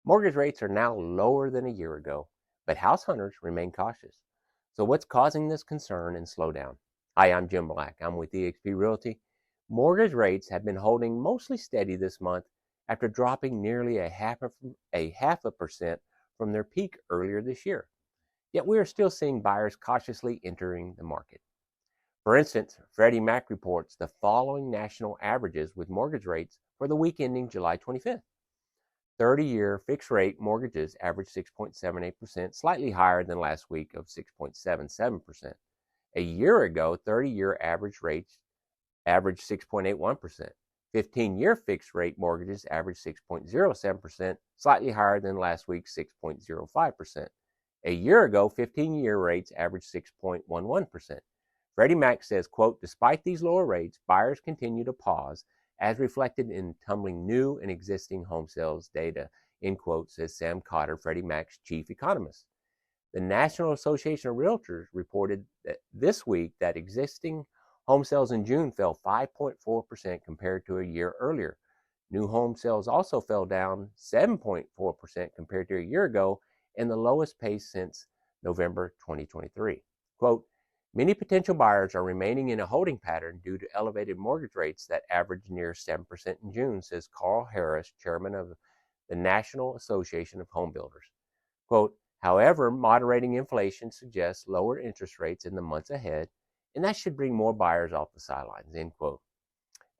Mortgage rates are now lower than a year ago, but house hunters remain cautious. So, what's causing this concern and slowdown? Hi, I'm Jim Black. I'm with eXp Realty. Mortgage rates have been holding mostly steady this month after dropping nearly a half a percent from their peak earlier this year. Yet we are still seeing buyers cautiously entering the market. For instance, Freddie Mac reports the following national averages with mortgage rates for the week ending July 25th. 30-year fixed-rate mortgages averaged 6.78%, slightly higher than last week of 6.77%. A year ago, 30-year average rates averaged 6.81%. 15-year fixed-rate mortgages averaged 6.07%, slightly higher than last week's 6.05%. A year ago, 15-year rates averaged 6.11%. Freddie Mac says, quote, despite these lower rates, buyers continue to pause as reflected in tumbling new and existing home sales data, end quote, says Sam Cotter, Freddie Mac's chief economist. The National Association of Realtors reported that this week that existing home sales in June fell 5.4% compared to a year earlier. New home sales also fell down 7.4% compared to a year ago, and the lowest pace since November 2023. Quote, many potential buyers are remaining in a holding pattern due to elevated mortgage rates that averaged near 7% in June, says Carl Harris, chairman of the National Association of Home Builders. Quote, however, moderating inflation suggests lower interest rates in the months ahead, and that should bring more buyers off the sidelines, end quote.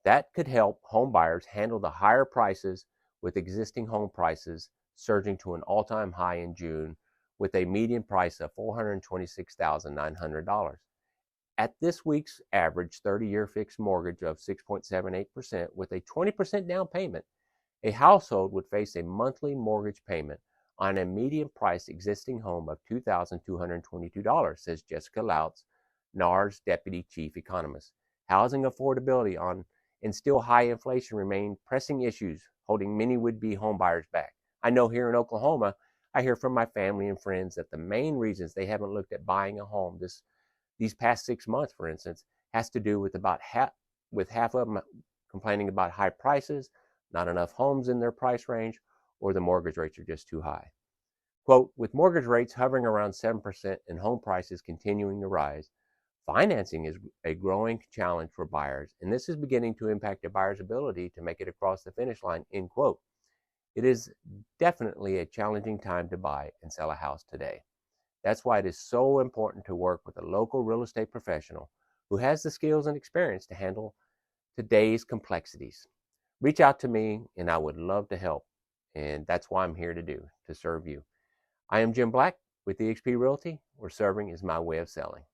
That could help home buyers handle the higher prices, with existing home prices surging to an all-time high in June with a median price of $426,900. At this week's average 30-year fixed mortgage of 6.78% with a 20% down payment, a household would face a monthly mortgage payment on a median price existing home of $2,222, says Jessica Lautz, NAR's deputy chief economist. Housing affordability and still high inflation remain pressing issues holding many would-be homebuyers back. I know here in Oklahoma, I hear from my family and friends that the main reasons they haven't looked at buying a home these past 6 months, for instance, has to do with half of them complaining about high prices, not enough homes in their price range, or the mortgage rates are just too high. Quote, with mortgage rates hovering around 7% and home prices continuing to rise, financing is a growing challenge for buyers, and this is beginning to impact a buyer's ability to make it across the finish line, end quote. It is definitely a challenging time to buy and sell a house today. That's why it is so important to work with a local real estate professional who has the skills and experience to handle today's complexities. Reach out to me and I would love to help. And that's why I'm here to serve you. I am Jim Black with eXp Realty, where serving is my way of selling.